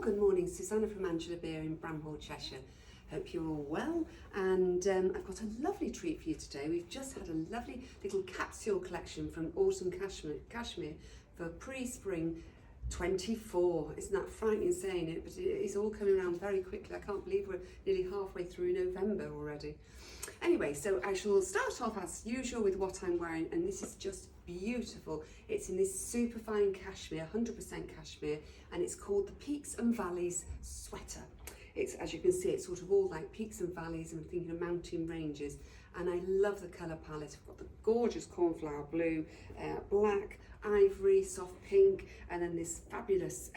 Well, good morning, Susanna from Angela Beer in Bramhall, Cheshire. Hope you're all well, and I've got a lovely treat for you today. We've just had a lovely little capsule collection from Autumn Cashmere for pre-spring 24. Isn't that frightening saying it, but it's all coming around very quickly. I can't believe we're nearly halfway through November already. Anyway, so I shall start off as usual with what I'm wearing, and this is just beautiful. It's in this super fine cashmere, 100% cashmere, and it's called the Peaks and Valleys sweater. It's, as you can see, it's sort of all like peaks and valleys, and I'm thinking of mountain ranges, and I love the colour palette. I've got the gorgeous cornflower blue, black, ivory, soft pink, and then this fabulous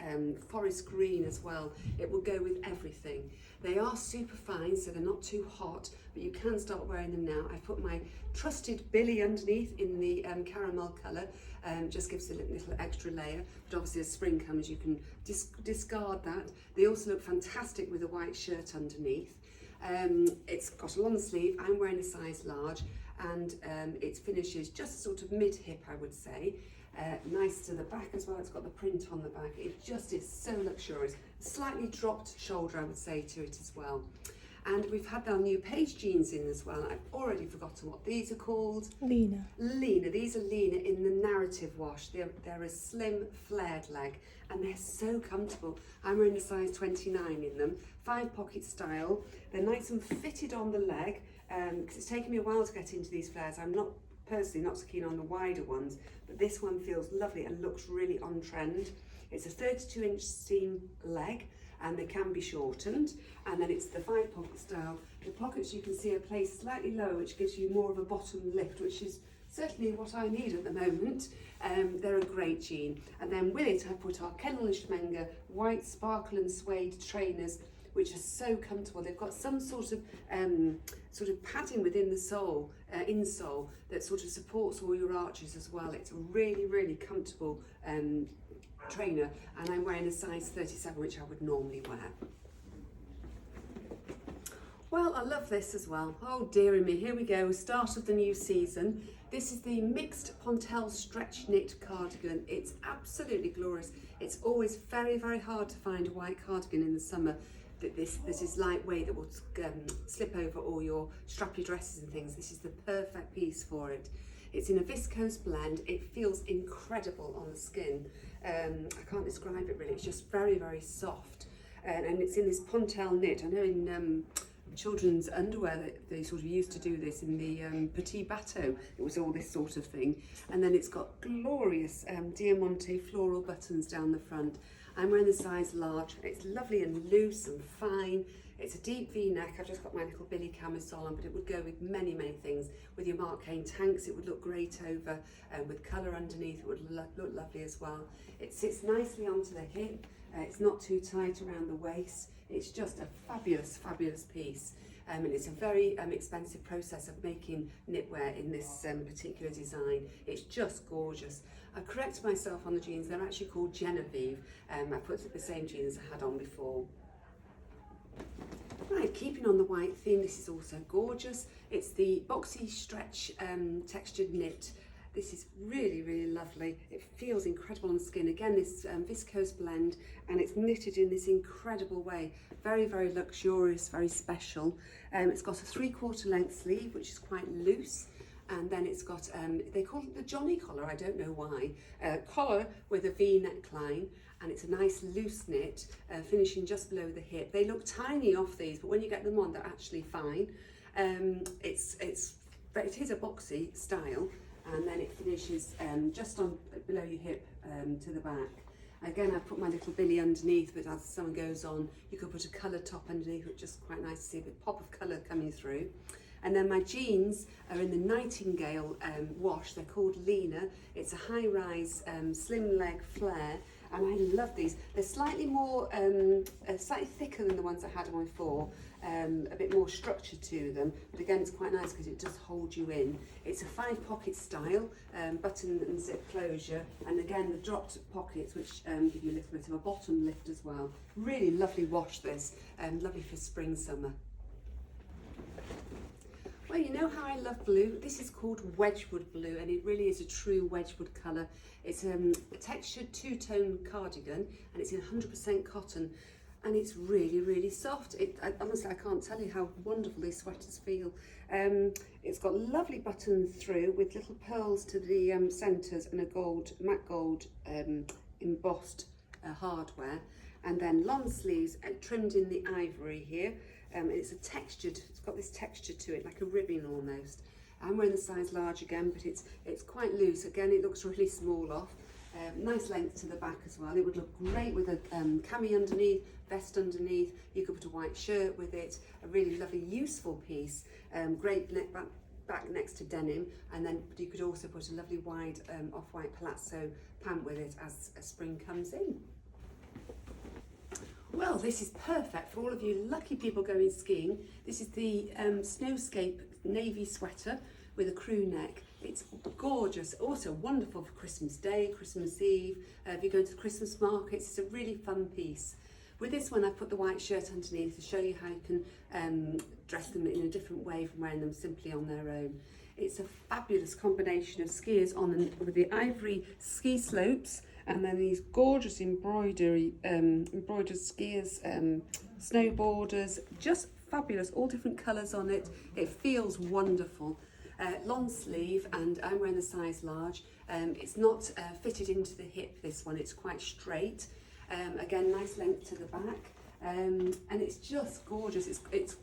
forest green as well. It will go with everything. They are super fine, so they're not too hot, but you can start wearing them now. I've put my trusted Billy underneath in the caramel colour, just gives a little extra layer, but obviously as spring comes you can discard that. They also look fantastic with a white shirt underneath. It's got a long sleeve. I'm wearing a size large, and it finishes just sort of mid-hip, I would say. Nice to the back as well. It's got the print on the back. It just is so luxurious. Slightly dropped shoulder, I would say, to it as well. And we've had our new Paige Jeans in as well. I've already forgotten what these are called. Lena. These are Lena in the narrative wash. They're a slim flared leg, and they're so comfortable. I'm wearing a size 29 in them. 5-pocket style. They're nice and fitted on the leg, because it's taken me a while to get into these flares. I'm not personally not so keen on the wider ones, but this one feels lovely and looks really on trend. It's a 32-inch seam leg, and they can be shortened, and then it's the 5-pocket style. The pockets, you can see, are placed slightly lower, which gives you more of a bottom lift, which is certainly what I need at the moment. They're a great jean. And then with it I put our Kennel and Schmenger white sparkle and suede trainers, which are so comfortable. They've got some sort of padding within the sole, insole, that sort of supports all your arches as well. It's a really, really comfortable trainer, and I'm wearing a size 37, which I would normally wear. Well, I love this as well. Oh dearie me, here we go, start of the new season. This is the mixed Pontel stretch knit cardigan. It's absolutely glorious. It's always very, very hard to find a white cardigan in the summer. This is lightweight, that will slip over all your strappy dresses and things. This is the perfect piece for it. It's in a viscose blend. It feels incredible on the skin. I can't describe it really. It's just very, very soft, and it's in this Pontel knit. I know in children's underwear that they sort of used to do this in the Petit Bateau. It was all this sort of thing, and then it's got glorious Diamante floral buttons down the front. I'm wearing the size large. It's lovely and loose and fine. It's a deep V-neck. I've just got my little Billy camisole on, but it would go with many, many things. With your Mark Kane tanks, it would look great over, with colour underneath, it would look lovely as well. It sits nicely onto the hip. It's not too tight around the waist. It's just a fabulous, fabulous piece. And it's a very expensive process of making knitwear in this particular design. It's just gorgeous. I correct myself on the jeans. They're actually called Genevieve. I put the same jeans I had on before. Right, keeping on the white theme, this is also gorgeous. It's the boxy stretch textured knit. This is really, really lovely. It feels incredible on the skin. Again, this viscose blend, and it's knitted in this incredible way. Very, very luxurious, very special. It's got a 3/4 length sleeve, which is quite loose. And then it's got, they call it the Johnny collar, I don't know why, collar with a V neckline, and it's a nice loose knit, finishing just below the hip. They look tiny off these, but when you get them on, they're actually fine. It is a boxy style, and then it finishes just on below your hip to the back. Again, I've put my little Billy underneath, but as the summer goes on, you could put a coloured top underneath, which is just quite nice to see a bit pop of colour coming through. And then my jeans are in the Nightingale wash. They're called Lena. It's a high-rise slim leg flare, and I love these. They're slightly more, slightly thicker than the ones I had on before, a bit more structure to them. But again, it's quite nice because it does hold you in. It's a 5-pocket style, button and zip closure, and again the dropped pockets, which give you a little bit of a bottom lift as well. Really lovely wash this, lovely for spring, summer. Well, you know how I love blue? This is called Wedgwood blue, and it really is a true Wedgwood colour. It's a textured two-tone cardigan, and it's in 100% cotton, and it's really, really soft. Honestly, I can't tell you how wonderful these sweaters feel. It's got lovely buttons through with little pearls to the centres and a matte gold embossed hardware, and then long sleeves trimmed in the ivory here. It's got this texture to it, like a ribbon almost. I'm wearing the size large again, but it's quite loose. Again, it looks really small off. Nice length to the back as well. It would look great with a cami underneath, vest underneath. You could put a white shirt with it. A really lovely, useful piece. Great back next to denim, and then you could also put a lovely wide off-white palazzo pant with it as spring comes in. Well, this is perfect for all of you lucky people going skiing. This is the Snowscape navy sweater with a crew neck. It's gorgeous, also wonderful for Christmas Day, Christmas Eve. If you go to the Christmas markets, it's a really fun piece. With this one, I put the white shirt underneath to show you how you can dress them in a different way from wearing them simply on their own. It's a fabulous combination of skiers with the ivory ski slopes, and then these gorgeous embroidered skiers, snowboarders, just fabulous, all different colours on it. It feels wonderful. Long sleeve, and I'm wearing the size large. It's not fitted into the hip, this one, it's quite straight. Again, nice length to the back. And it's just gorgeous. It's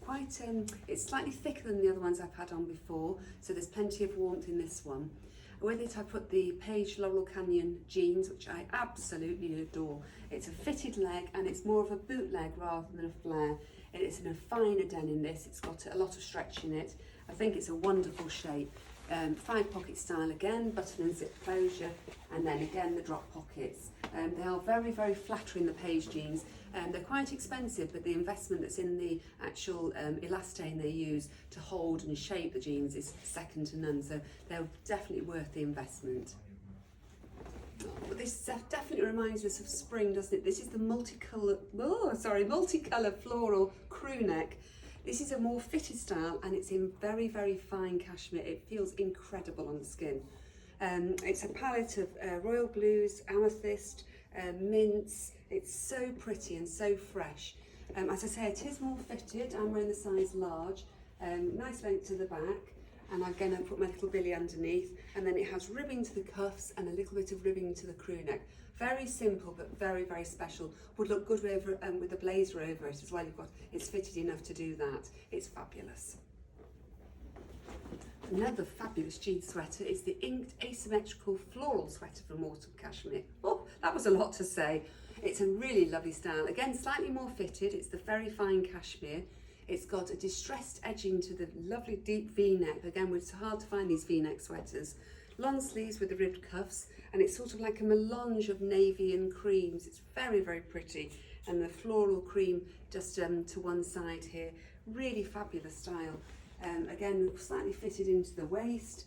slightly thicker than the other ones I've had on before, so there's plenty of warmth in this one. With it, I put the Paige jeans, which I absolutely adore. It's a fitted leg, and it's more of a boot leg rather than a flare. It's in a finer denim this. It's got a lot of stretch in it. I think it's a wonderful shape. 5-pocket style again, button and zip closure, and then again the drop pockets. They are very, very flattering, the Paige jeans. They're quite expensive, but the investment that's in the actual elastane they use to hold and shape the jeans is second to none, so they're definitely worth the investment. But this definitely reminds us of spring, doesn't it? This is the multicolour floral crew neck. This is a more fitted style, and it's in very, very fine cashmere. It feels incredible on the skin. It's a palette of royal blues, amethyst, mints. It's so pretty and so fresh. As I say, it is more fitted. I'm wearing the size large. Nice length to the back, and again I put my little billy underneath, and then it has ribbing to the cuffs and a little bit of ribbing to the crew neck. Very simple, but very, very special. Would look good over with a blazer over it as well. It's fitted enough to do that. It's fabulous. Another fabulous jean sweater is the inked asymmetrical floral sweater from Autumn Cashmere. Oh, that was a lot to say. It's a really lovely style. Again, slightly more fitted. It's the very fine cashmere. It's got a distressed edging to the lovely deep V-neck. Again, it's hard to find these V-neck sweaters. Long sleeves with the ribbed cuffs, and it's sort of like a melange of navy and creams. It's very, very pretty, and the floral cream just to one side here. Really fabulous style. Again, slightly fitted into the waist.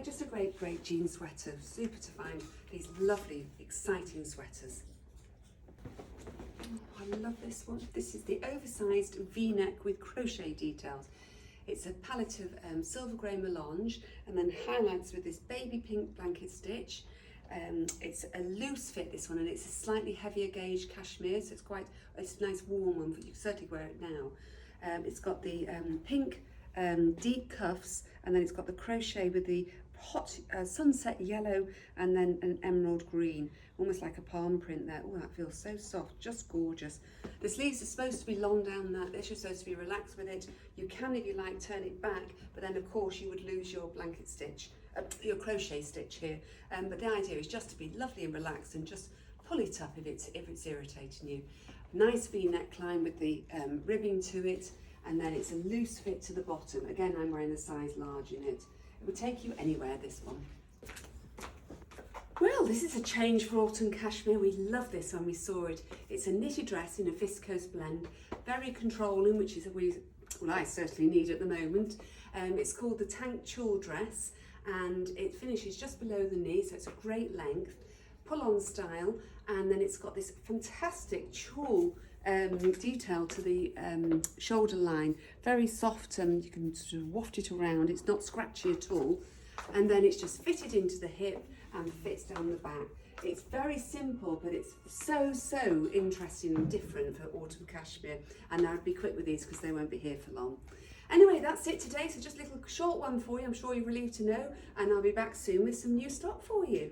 Just a great jean sweater. Super to find these lovely, exciting sweaters. Oh, I love this one. This is the oversized V-neck with crochet details. It's a palette of silver grey melange, and then highlights with this baby pink blanket stitch. It's a loose fit, this one, and it's a slightly heavier gauge cashmere, so it's a nice warm one, but you can certainly wear it now. It's got the pink deep cuffs, and then it's got the crochet with the hot sunset yellow and then an emerald green, almost like a palm print there. Oh, that feels so soft, just gorgeous. The sleeves are supposed to be long down that. They're just supposed to be relaxed with it. You can, if you like, turn it back, but then of course you would lose your blanket stitch, your crochet stitch here. But the idea is just to be lovely and relaxed, and just pull it up if it's irritating you. Nice V-neck line with the ribbing to it, and then it's a loose fit to the bottom. Again, I'm wearing a size large in it. It would take you anywhere, this one. Well, this is a change for Autumn Cashmere. We love this when we saw it. It's a knitted dress in a viscose blend, very controlling, which is I certainly need at the moment. It's called the Tank Tulle dress, and it finishes just below the knee, so it's a great length, pull-on style, and then it's got this fantastic tulle detail to the shoulder line. Very soft, you can sort of waft it around. It's not scratchy at all. And then it's just fitted into the hip and fits down the back. It's very simple, but it's so interesting and different for Autumn Cashmere. And I'd be quick with these because they won't be here for long. Anyway, that's it today. So just a little short one for you. I'm sure you're relieved to know. And I'll be back soon with some new stock for you.